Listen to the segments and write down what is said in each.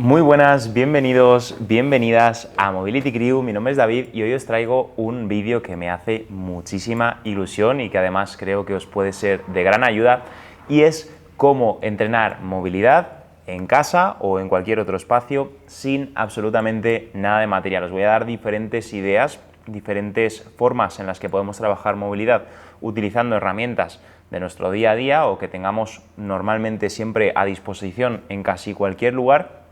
Muy buenas, bienvenidos, bienvenidas a Mobility Crew. Mi nombre es David y hoy os traigo un vídeo que me hace muchísima ilusión y que además creo que os puede ser de gran ayuda, y es cómo entrenar movilidad en casa o en cualquier otro espacio sin absolutamente nada de material. Os voy a dar diferentes ideas, diferentes formas en las que podemos trabajar movilidad utilizando herramientas de nuestro día a día o que tengamos normalmente siempre a disposición en casi cualquier lugar.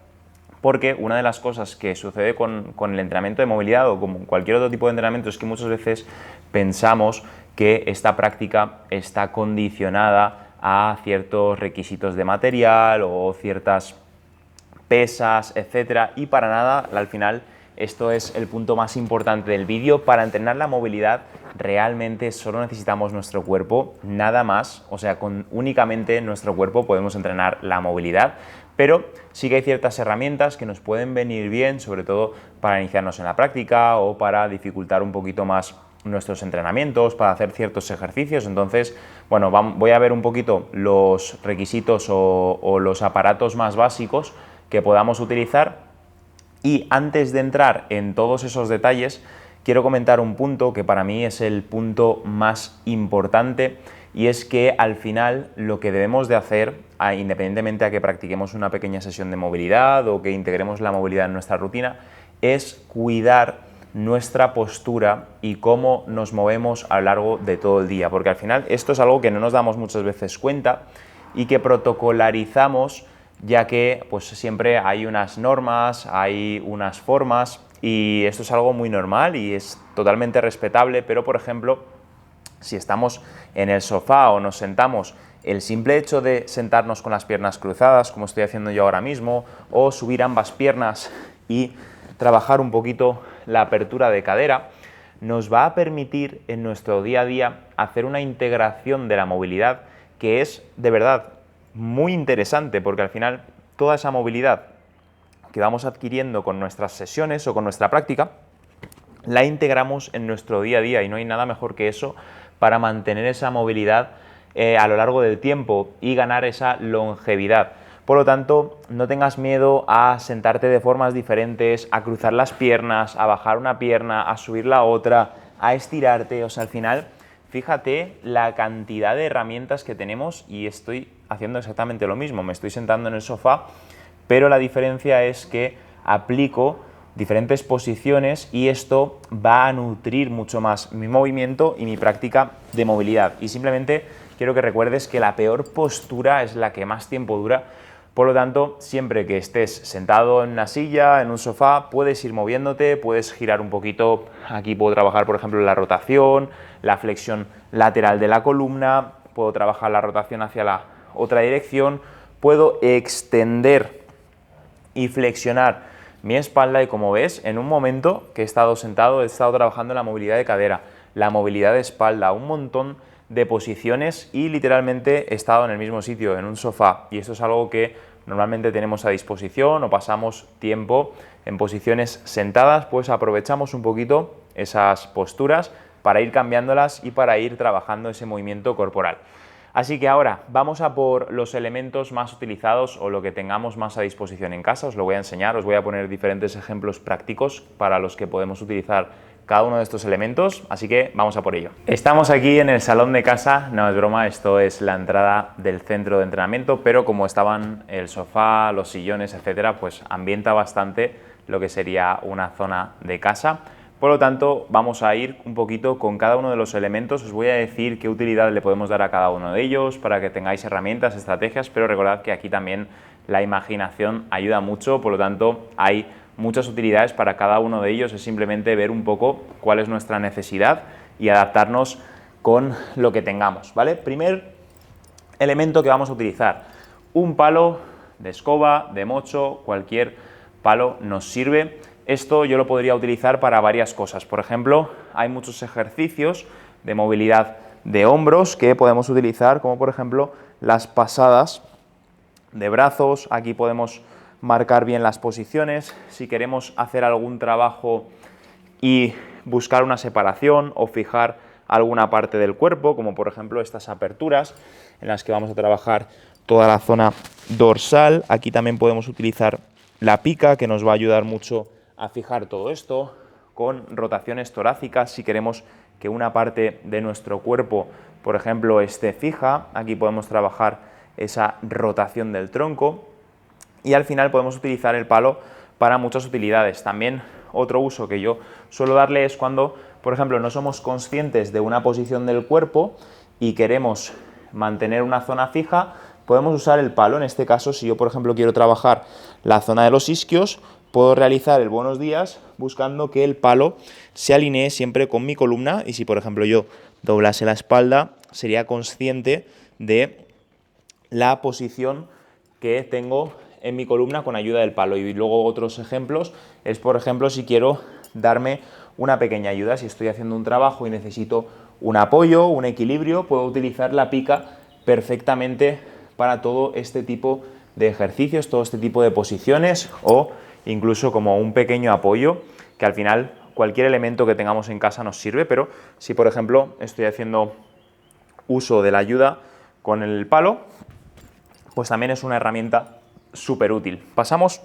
Porque una de las cosas que sucede con el entrenamiento de movilidad o con cualquier otro tipo de entrenamiento es que muchas veces pensamos que esta práctica está condicionada a ciertos requisitos de material o ciertas pesas, etcétera, y para nada, al final, esto es el punto más importante del vídeo. Para entrenar la movilidad realmente solo necesitamos nuestro cuerpo, nada más. O sea, con únicamente nuestro cuerpo podemos entrenar la movilidad, pero sí que hay ciertas herramientas que nos pueden venir bien, sobre todo para iniciarnos en la práctica o para dificultar un poquito más nuestros entrenamientos, para hacer ciertos ejercicios. Entonces, bueno, voy a ver un poquito los requisitos o los aparatos más básicos que podamos utilizar. Y antes de entrar en todos esos detalles, quiero comentar un punto que para mí es el punto más importante, y es que al final lo que debemos de hacer, independientemente a que practiquemos una pequeña sesión de movilidad o que integremos la movilidad en nuestra rutina, es cuidar nuestra postura y cómo nos movemos a lo largo de todo el día, porque al final esto es algo que no nos damos muchas veces cuenta y que protocolarizamos, ya que pues siempre hay unas normas, hay unas formas, y esto es algo muy normal y es totalmente respetable. Pero, por ejemplo, si estamos en el sofá o nos sentamos, el simple hecho de sentarnos con las piernas cruzadas, como estoy haciendo yo ahora mismo, o subir ambas piernas y trabajar un poquito la apertura de cadera, nos va a permitir en nuestro día a día hacer una integración de la movilidad que es de verdad muy interesante, porque al final toda esa movilidad que vamos adquiriendo con nuestras sesiones o con nuestra práctica la integramos en nuestro día a día, y no hay nada mejor que eso para mantener esa movilidad a lo largo del tiempo y ganar esa longevidad. Por lo tanto, no tengas miedo a sentarte de formas diferentes, a cruzar las piernas, a bajar una pierna, a subir la otra, a estirarte. O sea, al final, fíjate la cantidad de herramientas que tenemos, y estoy haciendo exactamente lo mismo. Me estoy sentando en el sofá, pero la diferencia es que aplico diferentes posiciones y esto va a nutrir mucho más mi movimiento y mi práctica de movilidad. Y simplemente quiero que recuerdes que la peor postura es la que más tiempo dura. Por lo tanto, siempre que estés sentado en una silla, en un sofá, puedes ir moviéndote, puedes girar un poquito. Aquí puedo trabajar, por ejemplo, la rotación, la flexión lateral de la columna, puedo trabajar la rotación hacia la otra dirección, puedo extender y flexionar mi espalda, y como ves, en un momento que he estado sentado he estado trabajando la movilidad de cadera, la movilidad de espalda, un montón de posiciones, y literalmente he estado en el mismo sitio, en un sofá. Y esto es algo que normalmente tenemos a disposición o pasamos tiempo en posiciones sentadas, pues aprovechamos un poquito esas posturas para ir cambiándolas y para ir trabajando ese movimiento corporal. Así que ahora vamos a por los elementos más utilizados o lo que tengamos más a disposición en casa. Os lo voy a enseñar, os voy a poner diferentes ejemplos prácticos para los que podemos utilizar cada uno de estos elementos, así que vamos a por ello. Estamos aquí en el salón de casa, no es broma, esto es la entrada del centro de entrenamiento, pero como estaban el sofá, los sillones, etcétera, pues ambienta bastante lo que sería una zona de casa. Por lo tanto, vamos a ir un poquito con cada uno de los elementos. Os voy a decir qué utilidad le podemos dar a cada uno de ellos para que tengáis herramientas, estrategias, pero recordad que aquí también la imaginación ayuda mucho. Por lo tanto, hay muchas utilidades para cada uno de ellos. Es simplemente ver un poco cuál es nuestra necesidad y adaptarnos con lo que tengamos, ¿vale? Primer elemento que vamos a utilizar, un palo de escoba, de mocho, cualquier palo nos sirve. Esto yo lo podría utilizar para varias cosas. Por ejemplo, hay muchos ejercicios de movilidad de hombros que podemos utilizar, como por ejemplo las pasadas de brazos. Aquí podemos marcar bien las posiciones. Si queremos hacer algún trabajo y buscar una separación o fijar alguna parte del cuerpo, como por ejemplo estas aperturas en las que vamos a trabajar toda la zona dorsal. Aquí también podemos utilizar la pica, que nos va a ayudar mucho a fijar todo esto, con rotaciones torácicas, si queremos que una parte de nuestro cuerpo, por ejemplo, esté fija, aquí podemos trabajar esa rotación del tronco, y al final podemos utilizar el palo para muchas utilidades. También otro uso que yo suelo darle es cuando, por ejemplo, no somos conscientes de una posición del cuerpo y queremos mantener una zona fija, podemos usar el palo. En este caso, si yo, por ejemplo, quiero trabajar la zona de los isquios, puedo realizar el buenos días buscando que el palo se alinee siempre con mi columna, y si, por ejemplo, yo doblase la espalda, sería consciente de la posición que tengo en mi columna con ayuda del palo. Y luego otros ejemplos es, por ejemplo, si quiero darme una pequeña ayuda, si estoy haciendo un trabajo y necesito un apoyo, un equilibrio, puedo utilizar la pica perfectamente para todo este tipo de ejercicios, todo este tipo de posiciones, o incluso como un pequeño apoyo, que al final cualquier elemento que tengamos en casa nos sirve, pero si, por ejemplo, estoy haciendo uso de la ayuda con el palo, pues también es una herramienta súper útil. Pasamos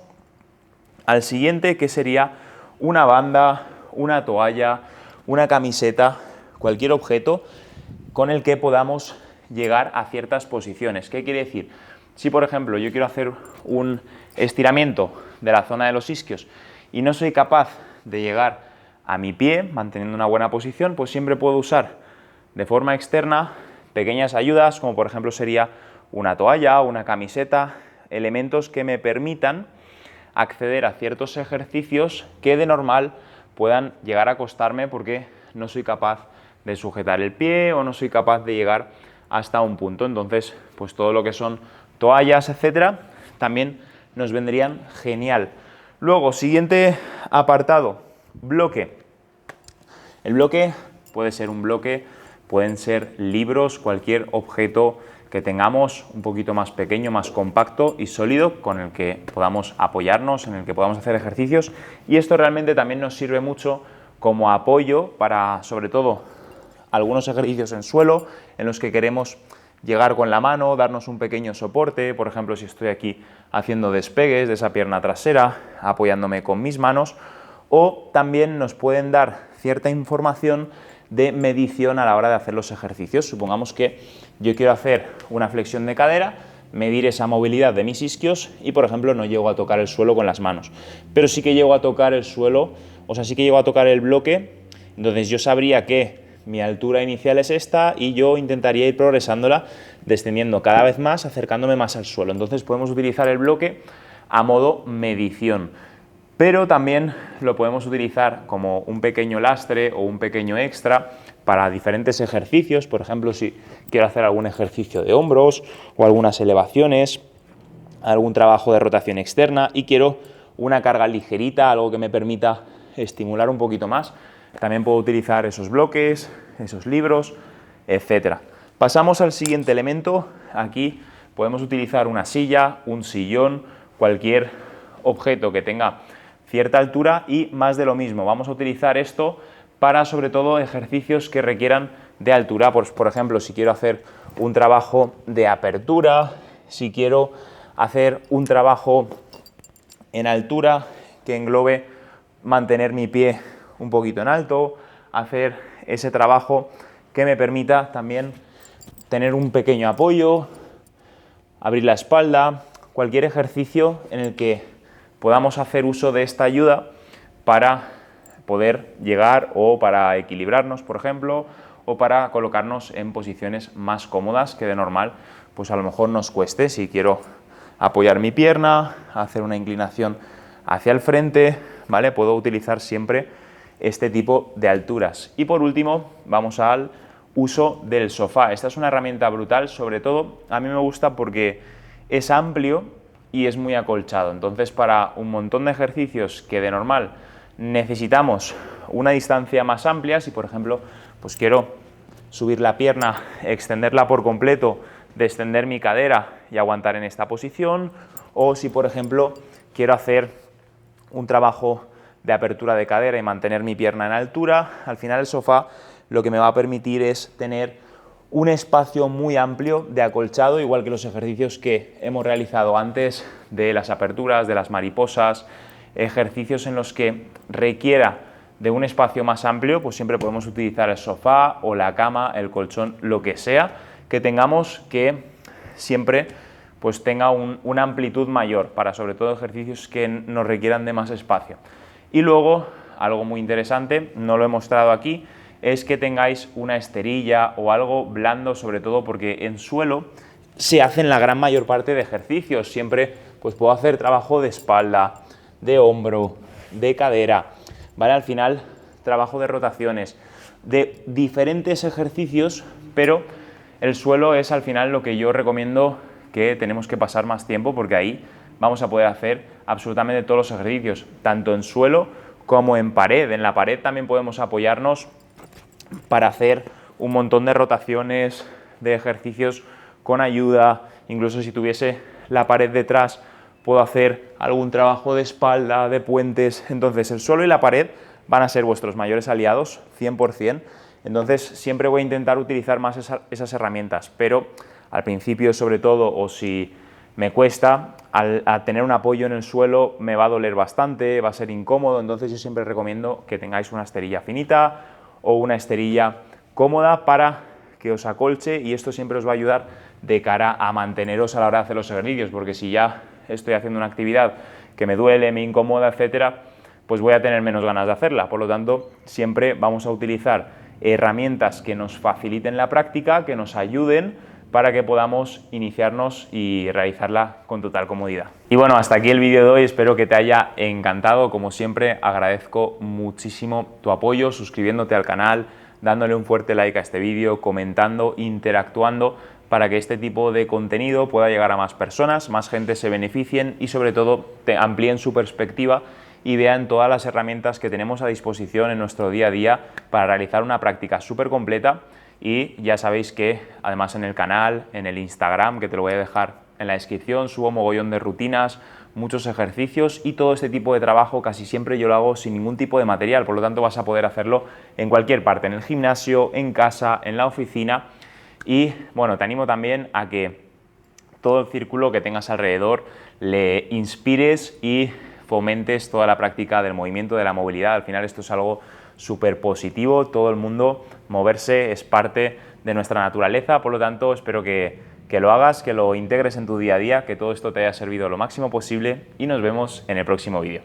al siguiente, que sería una banda, una toalla, una camiseta, cualquier objeto con el que podamos llegar a ciertas posiciones. ¿Qué quiere decir? Si, por ejemplo, yo quiero hacer un estiramiento de la zona de los isquios y no soy capaz de llegar a mi pie manteniendo una buena posición, pues siempre puedo usar de forma externa pequeñas ayudas, como por ejemplo sería una toalla, una camiseta, elementos que me permitan acceder a ciertos ejercicios que de normal puedan llegar a costarme porque no soy capaz de sujetar el pie o no soy capaz de llegar hasta un punto. Entonces, pues todo lo que son toallas, etcétera, también nos vendrían genial. Luego, siguiente apartado, bloque. El bloque puede ser un bloque, pueden ser libros, cualquier objeto que tengamos un poquito más pequeño, más compacto y sólido, con el que podamos apoyarnos, en el que podamos hacer ejercicios, y esto realmente también nos sirve mucho como apoyo para, sobre todo, algunos ejercicios en suelo en los que queremos llegar con la mano, darnos un pequeño soporte, por ejemplo, si estoy aquí haciendo despegues de esa pierna trasera, apoyándome con mis manos, o también nos pueden dar cierta información de medición a la hora de hacer los ejercicios. Supongamos que yo quiero hacer una flexión de cadera, medir esa movilidad de mis isquios y, por ejemplo, no llego a tocar el suelo con las manos, pero sí que llego a tocar el suelo, o sea, sí que llego a tocar el bloque. Entonces yo sabría que mi altura inicial es esta y yo intentaría ir progresándola, descendiendo cada vez más, acercándome más al suelo. Entonces podemos utilizar el bloque a modo medición, pero también lo podemos utilizar como un pequeño lastre o un pequeño extra para diferentes ejercicios. Por ejemplo, si quiero hacer algún ejercicio de hombros o algunas elevaciones, algún trabajo de rotación externa y quiero una carga ligerita, algo que me permita estimular un poquito más, también puedo utilizar esos bloques, esos libros, etcétera. Pasamos al siguiente elemento. Aquí podemos utilizar una silla, un sillón, cualquier objeto que tenga cierta altura y más de lo mismo. Vamos a utilizar esto para, sobre todo, ejercicios que requieran de altura. Por ejemplo, si quiero hacer un trabajo de apertura, si quiero hacer un trabajo en altura que englobe mantener mi pie un poquito en alto, hacer ese trabajo que me permita también tener un pequeño apoyo, abrir la espalda, cualquier ejercicio en el que podamos hacer uso de esta ayuda para poder llegar o para equilibrarnos, por ejemplo, o para colocarnos en posiciones más cómodas que de normal, pues a lo mejor nos cueste. Si quiero apoyar mi pierna, hacer una inclinación hacia el frente, ¿vale? Puedo utilizar siempre este tipo de alturas. Y por último, vamos al uso del sofá. Esta es una herramienta brutal, sobre todo a mí me gusta porque es amplio y es muy acolchado. Entonces, para un montón de ejercicios que de normal necesitamos una distancia más amplia, si por ejemplo pues quiero subir la pierna, extenderla por completo, descender mi cadera y aguantar en esta posición, o si por ejemplo quiero hacer un trabajo de apertura de cadera y mantener mi pierna en altura, al final el sofá lo que me va a permitir es tener un espacio muy amplio de acolchado, igual que los ejercicios que hemos realizado antes de las aperturas, de las mariposas, ejercicios en los que requiera de un espacio más amplio, pues siempre podemos utilizar el sofá o la cama, el colchón, lo que sea que tengamos, que siempre pues tenga una amplitud mayor para sobre todo ejercicios que nos requieran de más espacio. Y luego, algo muy interesante, no lo he mostrado aquí, es que tengáis una esterilla o algo blando, sobre todo porque en suelo se hacen la gran mayor parte de ejercicios. Siempre pues puedo hacer trabajo de espalda, de hombro, de cadera, ¿vale? Al final, trabajo de rotaciones, de diferentes ejercicios, pero el suelo es al final lo que yo recomiendo que tenemos que pasar más tiempo, porque ahí vamos a poder hacer absolutamente todos los ejercicios, tanto en suelo como en pared. En la pared también podemos apoyarnos para hacer un montón de rotaciones, de ejercicios con ayuda. Incluso si tuviese la pared detrás, puedo hacer algún trabajo de espalda, de puentes. Entonces el suelo y la pared van a ser vuestros mayores aliados, 100%. Entonces siempre voy a intentar utilizar más esas herramientas, pero al principio sobre todo, o si me cuesta, al tener un apoyo en el suelo me va a doler bastante, va a ser incómodo. Entonces yo siempre recomiendo que tengáis una esterilla finita o una esterilla cómoda para que os acolche, y esto siempre os va a ayudar de cara a manteneros a la hora de hacer los ejercicios, porque si ya estoy haciendo una actividad que me duele, me incomoda, etcétera, pues voy a tener menos ganas de hacerla. Por lo tanto, siempre vamos a utilizar herramientas que nos faciliten la práctica, que nos ayuden para que podamos iniciarnos y realizarla con total comodidad. Y bueno, hasta aquí el vídeo de hoy, espero que te haya encantado. Como siempre, agradezco muchísimo tu apoyo, suscribiéndote al canal, dándole un fuerte like a este vídeo, comentando, interactuando, para que este tipo de contenido pueda llegar a más personas, más gente se beneficien y sobre todo te amplíen su perspectiva y vean todas las herramientas que tenemos a disposición en nuestro día a día para realizar una práctica súper completa. Y ya sabéis que además en el canal, en el Instagram, que te lo voy a dejar en la descripción, subo mogollón de rutinas, muchos ejercicios, y todo este tipo de trabajo casi siempre yo lo hago sin ningún tipo de material. Por lo tanto vas a poder hacerlo en cualquier parte, en el gimnasio, en casa, en la oficina. Y bueno, te animo también a que todo el círculo que tengas alrededor le inspires y fomentes toda la práctica del movimiento, de la movilidad. Al final esto es algo súper positivo, todo el mundo moverse es parte de nuestra naturaleza. Por lo tanto, espero que lo hagas, que lo integres en tu día a día, que todo esto te haya servido lo máximo posible, y nos vemos en el próximo vídeo.